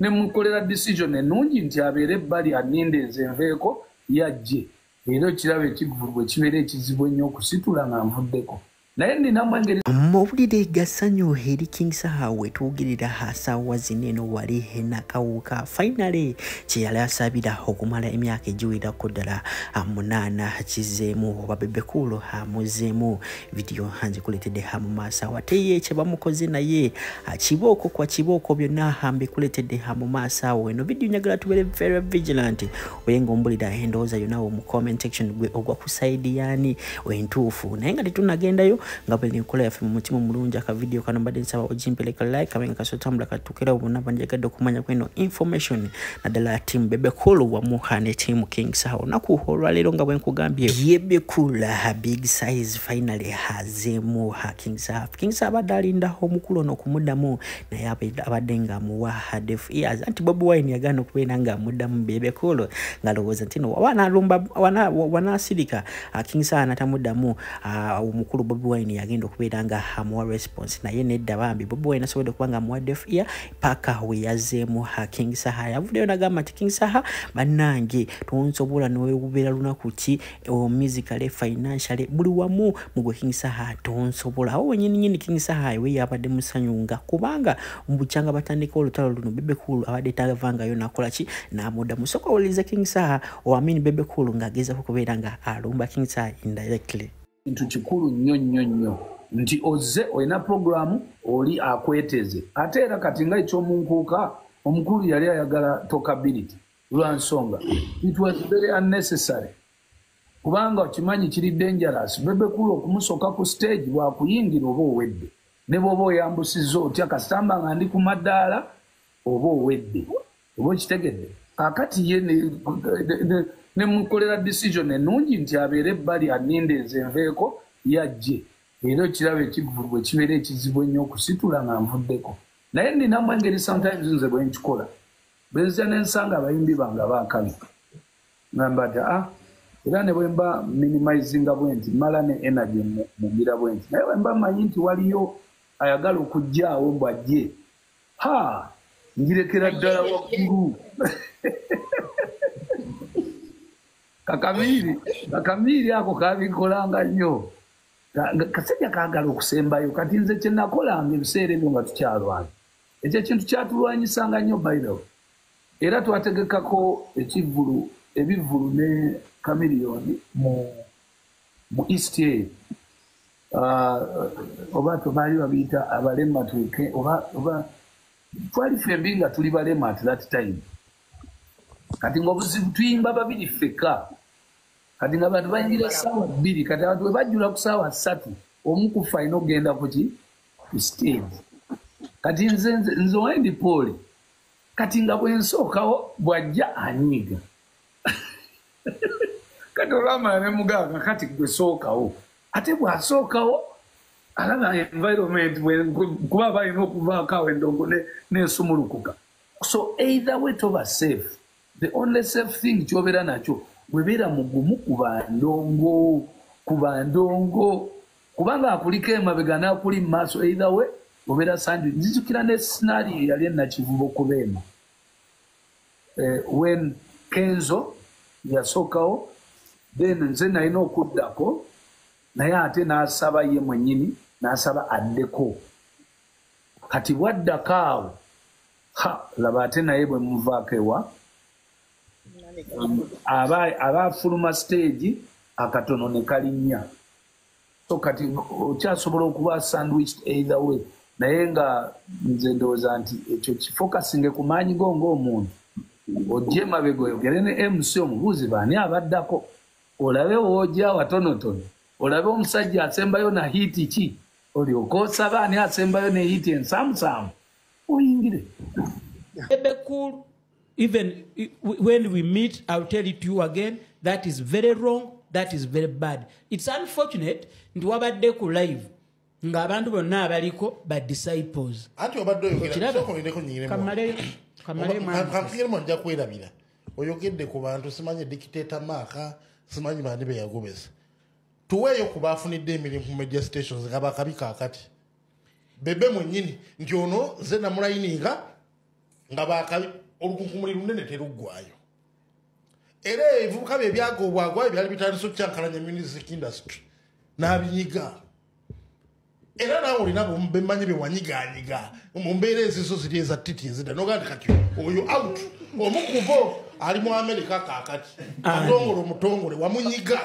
ne mukolera decision ennungi nti abeere ebbali anindeeze nveeko yajje era ekirabo ekivulu bwe kibeera ekizibu ennyo okusitula nga nvuddeko naye ninamu engeri mawulire gasanyo eri King Saha wetuwugirira hasaawa zino eno wali henakawuka finally kyeyali asabira okumala emyaka egiwerako ddala 8 kizeemu oba Bebe Cool amuzeemu vidiyo nzikuletedde mu maaso ate ye kye bamukoze naye kibooko kwa kibooko byonna mbikuletedde mu maaso awo eno vidiyo njagala tubeere very vigilant oyenga ombulira endowooza yonna mu comment section gwe ogwa ku side yaani entuufu naye nga tetunagendayo nga bwe nkola yafe mu mutima mulungi aka video kano mbadde nsaba ogimpeleka like kabenga kasotambula katukira obona banjagadde okumanya kweno information naddala team Bebe Cool wamu ne team King Saha naku olwaleero nga bwe nkugambye Bebe Cool big size finally hazeemu King Saha abadde alinda omukulu ono okumuddamu naye abadde nga amuwa def ears anti Bobi Wine yagaana okubeera nga amuddamu Bebe Cool ngalowooza nti no wanasirika King Saha natamuddamu omukulu Bobi Wine yagenda okubeera nga amuwa response naye nedda bambi Bobi Wine asobodde okuba nga amuwa def ear paka we yazeemu King Saha yavuddeyo nagamba nti King Saha bannange tonsobola nowebubeera lunaku ki musically financially buli wamu mugwe King Saha tonsobola awo wenyini King Saha we yabadde musanyunga kubanga mbukyanga batandika olutalo luno Bebe Cool abadde tavangayo nakola ki namudda musoko awuliriza King Saha oamini Bebe Cool ng'ageza okubeera nga alumba King Saha indirectly kintu kikulu nnyo nti ozze olina programu oli akweteze ate era kati nga ekyomunkuuka omukulu yali ayagala talkability lwa nsonga it was very unnecessary kubanga okimanyi kiri dangerous Bebe Cool okumusoka ku stage bwakuyingira oba owedde ne bw'oba oyambusizza otya kasitamba nga ndi ku maddaala oba owedde oba okitegedde kakati ye ne mukolera decision ennungi nti abeere ebbali anindeeze enveeko yajje era ekirabo ekivulu bwe kibeera ekizibu ennyo okusitula nga nvuddeko naye ninamu engeri sometimes nze bwe nkikola bwenzija nensanga abayimbi bange abaakabi ngamba nti era ne bwe mba minimizinga bwe nti mala ne energy mugira bwe nti naye bwe mba manyi nti waliyo ayagala okujjaawo mbwajje ngirekera ddala waggulu kakamiri ako kabikolanga nnyo kasajja kaagala okusembayo kati nze kye nakolanga ebiseera ebyo nga tukyalwana ekyo ekintu kyatulwanyisanga nnyo by the way era twategekako ebivulu ne Chameleone mu East End oba tubaali babiyita abalema tweke oba twali fembi nga tuli balema at that time kati ng'obuzibu tuyimba babiri ffeka kati nga bantu bayingira ssaawa 2 kati abantu bwe bajjula ku ssaawa 3 omu kufa alina okugenda ku stage kati nze Wendi Paul kati nga bwe nsookawo bw'ajja anyiga kati olwamala ne muganga kati gwe sookawo ate bw'asookawo alaba environment kuba balina okuvaako awo endongo n'ensumulukuka so either way toba safe the only safe thing kyobeera nakyo webeera mugumu kuba ndongo kubanga akuliko emabega n'akuli mu maaso either way obeera sanju nzijukira ne scenario yali enakivuba okubeema when Kenzo yasookawo then nze nalina okuddako naye ate n'asaba ye mwennyini n'asaba addeko kati bwaddako awo laba ate naye bwe muvaako ewa aba fuluma stage akatono ne kalinnya so kati okyasobola okuba sandwiched either way naye nga nze ndowooza nti ekyo kifokasinge ku maanyi go ng'omuntu ojje emabega oyogere ne MC omubuuzi baani abaddako olabe woojja watonotono olabe omusajja asembayo na hiiti ki olyoka osaba ani asembayo ne hiiti ensamusamu oyingire Bebe Cool. Even when we meet, I'll tell it to you again, that is very wrong, that is very bad. It's unfortunate, nti wabadde ku live, nga abantu bonna abaliko ba disciples. Ati wabadde oyogera, soko ndeko nyingire mo. Kamfire mo nja kwerabira. Oyogedde ku bantu simanye dictator Maka, simanye bandi be yagobesa. Tuweyo kubafunidde emirimu ku media stations ngabakabika akati. Bebe mwennyini nti ono ze namulayininga nga bakabi olukunkumuli lunene teruggwayo era ebivubuka bye byagobwagwayo byali bitandise okukyankalanya music industry n'abinyiga era naawe olina bemmanyi bye wanyiganyiga mu mbeera ezizo ziri eza titi ezidda nogandi kati oyo out omukubo ali mu Amerika kaakati katongole omutongole wamunyiga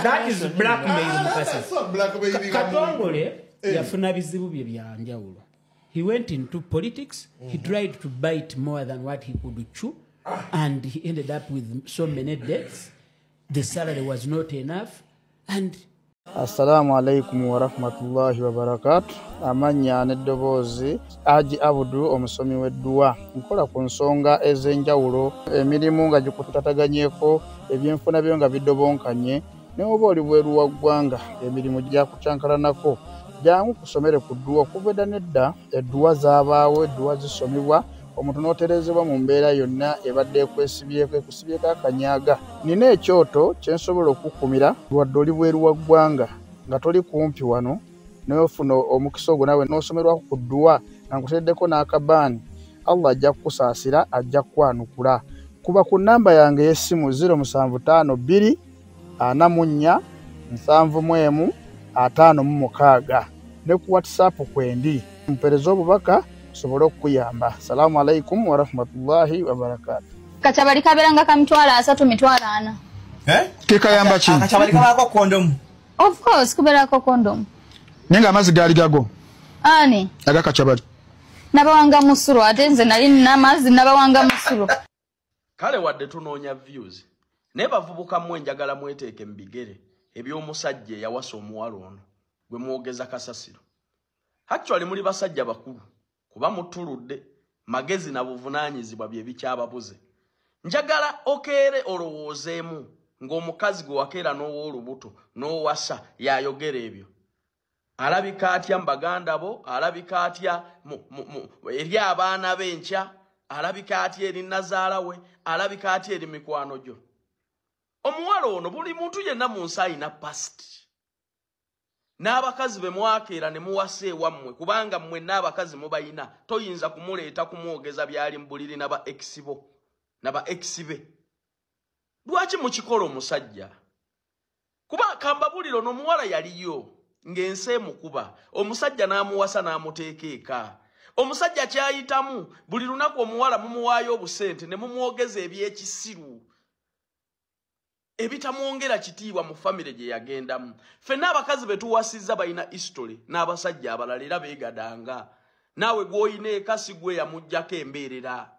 that is blackmail mukasa katongole yafuna bizibu bye byanjawulo. He went into politics. He tried to bite more than what he could chew, and he ended up with so many debts. The salary was not enough, and Assalamu alaikum wa rahmatullahi wa barakatuh. Amanya nedobozi Aji Abudu omusomi w'edduwa. Nkola ku nsonga ez'enjawulo emirimu nga gikutataganyeko ebyenfuna byo nga bidobonkanye ne oba oli bweru wa ggwanga emirimu gya kucyankalanako jangu kusomere ku dduwa kuva nedda edduwa zaabaawo edduwa zisomibwa omuntu n'oterezebwa mu mbeera yonna ebadde ekwesibyeko ekusibyeko akanyaaga. Nina ekyoto kye nsobola okukumira wadde oli bweru wa ggwanga nga toli kumpi wano n'ofuna omukisa ogwo nawe n'osomerwako ku dduwa nga nkuteddeko n'akabaani. Allah ajja kukusaasira, ajja kukwanukula. Kuba ku nnamba yange y'essimu 0752 44 71 56 ne ku WhatsApp kwendi mpereza obubaka sobolo kuyamba. Assalamu alaikum wa rahmatullahi wa barakatuh. Kachabali kaberanga kamitwala 3 mitwala 4. Kekayamba ki? Kachabali kabako condom. Of course kuberako condom. Nenga amazi gali gago. Ani? Aga kachabali. Nabawanga musuru atenze nali namazi nabawanga musuru. Kale wadde tunoonya views. Ne bavubuka mmwe njagala mweteeke mbigere eby'omusajja yawasa omuwala ono gwe mwogeza kasasiro. Actually muli basajja bakulu kuba mutuludde magezi na buvunaanyizibwa bye bikyababuze. Njagala okeere olowoozeemu ng'omukazi gwe wakeera n'ow'olubuto n'owasa yayogera ebyo. Alabika atya mbaganda bo, alabika atya eri abaana b'enkya, alabika atya eri nazaala we, alabika atya eri mikwano gyo. Omuwala ono buli muntu yenna mu nsi alina past. N'abakazi be mwakeera ne muwase wammwe kubanga mmwe n'abakazi mubayina toyinza kumuleeta kumwogeza byali mbuliri naba exibo naba exibe. Lwaki mukikola omusajja? Kuba kambabuliro n'omuwala yaliyo ng'ensi emukuba omusajja n'amuwasa n'amuteeka eka. Omusajja kyayitamu buli lunaku omuwala mumuwaayo obusente ne mumwogeza eby'ekisiru ebitamwongera kitiibwa mu famire gye yagendamu. Ffenna abakazi be tuwasizza balina history n'abasajja abalala era beegadanga. Naawe gw'oyina eka si gwe yamuggyako embeerera.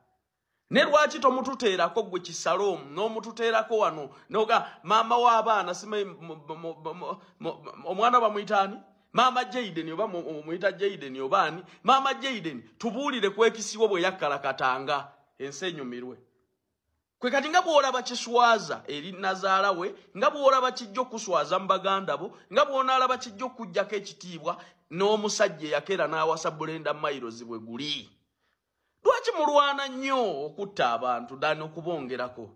Ne lwaki tomututeerako gwe Kisalomu n'omututeerako wano noga maama w'abaana omwana bamuyitaani maama Jaden oba muyita Jaden obaani maama Jaden tubuulire kwekisiwo bwe yakkalakatanga ensi enyumirwe. Kwe kati nga bw'olaba kiswaza eri nazaala we, nga bw'olaba kijja okuswaza mu baganda bo, nga bw'onaalaba kijja okuggyako ekitiibwa n'omusajja eyakeera n'awasa Brenda Miles bwe guli. Lwaki mulwana nnyo okutta abantu ddala okubongerako?